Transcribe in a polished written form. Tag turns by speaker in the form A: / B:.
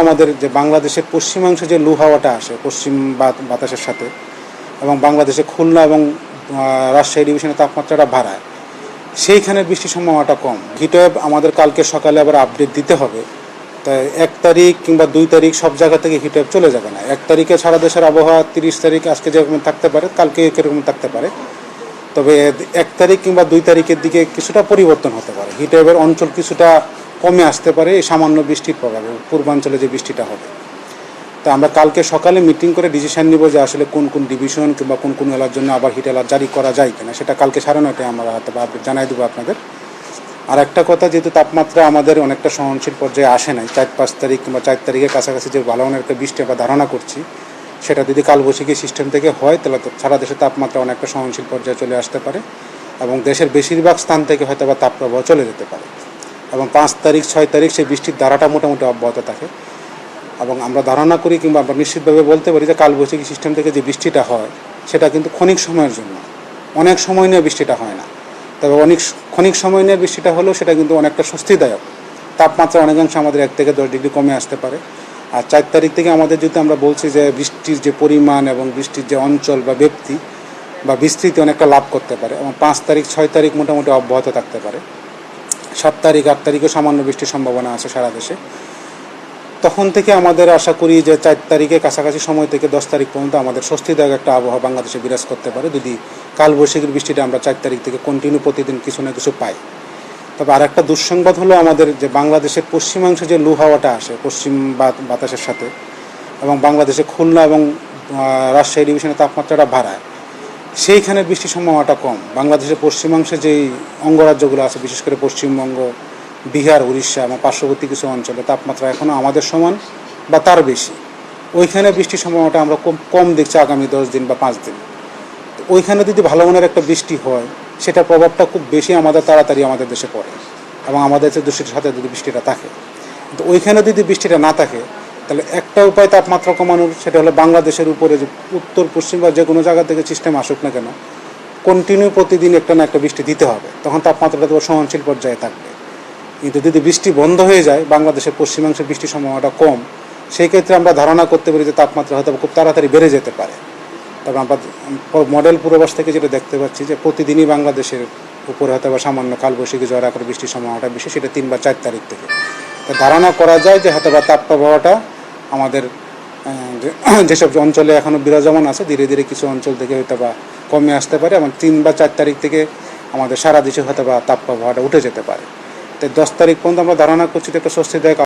A: আমাদের যে বাংলাদেশের পশ্চিমাংশে যে লু হাওয়াটা আসে পশ্চিম বাতাসের সাথে এবং বাংলাদেশে খুলনা এবং রাজশাহী ডিভিশনের তাপমাত্রাটা বাড়ায়, সেইখানে বৃষ্টির সম্ভাবনাটা কম। হিটওয়েভ আমাদের কালকে সকালে আবার আপডেট দিতে হবে, তাই 1 তারিখ কিংবা 2 তারিখ সব জায়গা থেকে হিটওয়েভ চলে যাবে না। 1 তারিখে সারা দেশের আবহাওয়া 30 তারিখ আজকে যেরকম থাকতে পারে কালকে এরকম থাকতে পারে, তবে 1 তারিখ কিংবা 2 তারিখের দিকে কিছুটা পরিবর্তন হতে পারে। হিটওয়েভের অঞ্চল কিছুটা কমে আসতে পারে এই সামান্য বৃষ্টির প্রভাবে, পূর্বাঞ্চলে যে বৃষ্টিটা হবে। তা আমরা কালকে সকালে মিটিং করে ডিসিশন নিব যে আসলে কোন কোন ডিভিশন কিংবা কোন কোন এলাকার জন্য আবার হিট অ্যালার্ট জারি করা যায় কিনা, সেটা কালকে 9:30 আমরা হয়তো জানাই দেবো আপনাদের। আর একটা কথা, যেহেতু তাপমাত্রা আমাদের অনেকটা সহনশীল পর্যায়ে আসে নাই, 4-5 তারিখ কিংবা 4 তারিখের কাছাকাছি যে ভালো মানের একটা বৃষ্টি আমরা ধারণা করছি, সেটা যদি কালবৈশাখী সিস্টেম থেকে হয় তাহলে সারা দেশের তাপমাত্রা অনেকটা সহনশীল পর্যায়ে চলে আসতে পারে এবং দেশের বেশিরভাগ স্থান থেকে হয়তো বা তাপপ্রবাহ চলে যেতে পারে এবং 5 তারিখ 6 তারিখ সেই বৃষ্টির ধারাটা মোটামুটি অব্যাহত থাকে। এবং আমরা ধারণা করি কিংবা আমরা নিশ্চিতভাবে বলতে পারি যে কালবৈশাখী সিস্টেম থেকে যে বৃষ্টিটা হয় সেটা কিন্তু ক্ষণিক সময়ের জন্য, অনেক সময় নিয়ে বৃষ্টিটা হয় না। তবে ক্ষণিক সময় নিয়ে বৃষ্টিটা হলেও সেটা কিন্তু অনেকটা স্বস্তিদায়ক। তাপমাত্রা অনেকাংশে আমাদের 1 থেকে 10 ডিগ্রি কমে আসতে পারে। আর 4 তারিখ থেকে আমাদের যদি আমরা বলছি যে বৃষ্টির যে পরিমাণ এবং বৃষ্টির যে অঞ্চল বা ব্যাপ্তি বা বিস্তৃতি অনেকটা লাভ করতে পারে এবং 5 তারিখ 6 তারিখ মোটামুটি অব্যাহত থাকতে পারে। 7 তারিখ 8 তারিখও সামান্য বৃষ্টির সম্ভাবনা আছে সারা দেশে। তখন থেকে আমাদের আশা করি যে 4 তারিখে কাছাকাছি সময় থেকে 10 তারিখ পর্যন্ত আমাদের স্বস্তিদায়ক একটা আবহাওয়া বাংলাদেশে বিরাজ করতে পারে, যদি কালবৈশাখীর বৃষ্টিটা আমরা 4 তারিখ থেকে কন্টিনিউ প্রতিদিন কিছু না কিছু পাই। তবে আর একটা দুঃসংবাদ হলো আমাদের যে বাংলাদেশের পশ্চিমাংশে যে লু হাওয়াটা আসে পশ্চিম বাতাসের সাথে এবং বাংলাদেশে খুলনা এবং রাজশাহী ডিভিশনের তাপমাত্রাটা বাড়ায়, সেইখানে বৃষ্টির সম্ভাবনাটা কম। বাংলাদেশের পশ্চিমাংশে যেই অঙ্গরাজ্যগুলো আছে, বিশেষ করে পশ্চিমবঙ্গ, বিহার, উড়িষ্যা এবং পার্শ্ববর্তী কিছু অঞ্চলে তাপমাত্রা এখনও আমাদের সমান বা তার বেশি, ওইখানে বৃষ্টির সম্ভাবনাটা আমরা কম দেখছি আগামী 10 দিন বা 5 দিন। তো ওইখানে যদি ভালো মানের একটা বৃষ্টি হয়, সেটার প্রভাবটা খুব বেশি আমাদের তাড়াতাড়ি আমাদের দেশে পড়ে এবং আমাদের দেশের সাথে যদি বৃষ্টিটা থাকে। কিন্তু ওইখানে যদি বৃষ্টিটা না থাকে তাহলে একটা উপায় তাপমাত্রা কমানোর, সেটা হলো বাংলাদেশের উপরে যে উত্তর পশ্চিম বা যে কোনো জায়গা থেকে সিস্টেম আসুক না কেন, কন্টিনিউ প্রতিদিন একটা না একটা বৃষ্টি দিতে হবে, তখন তাপমাত্রাটা তো সহনশীল পর্যায়ে থাকবে। কিন্তু যদি বৃষ্টি বন্ধ হয়ে যায়, বাংলাদেশের পশ্চিমাংশে বৃষ্টির সম্ভাবনাটা কম, সেই ক্ষেত্রে আমরা ধারণা করতে পারি যে তাপমাত্রা হয়তো খুব তাড়াতাড়ি বেড়ে যেতে পারে। তবে আমরা মডেল পূর্বাভাস থেকে যেটা দেখতে পাচ্ছি যে প্রতিদিনই বাংলাদেশের উপরে হয়তো বা সামান্য কালবৈশাখী ঝড় আকারে বৃষ্টির সম্ভাবনাটা বেশি, সেটা 3 বা 4 তারিখ থেকে। তো ধারণা করা যায় যে হয়তো বা তাপপ্রবাহটা আমাদের যেসব অঞ্চলে এখনও বিরাজমান আছে ধীরে ধীরে কিছু অঞ্চল থেকে হয়তো বা কমে আসতে পারে এবং 3 বা 4 তারিখ থেকে আমাদের সারা দেশে হয়তো বা তাপপ্রবাহটা উঠে যেতে পারে। তাই 10 তারিখ পর্যন্ত আমরা ধারণা করছি যে একটা স্বস্তিদায়ক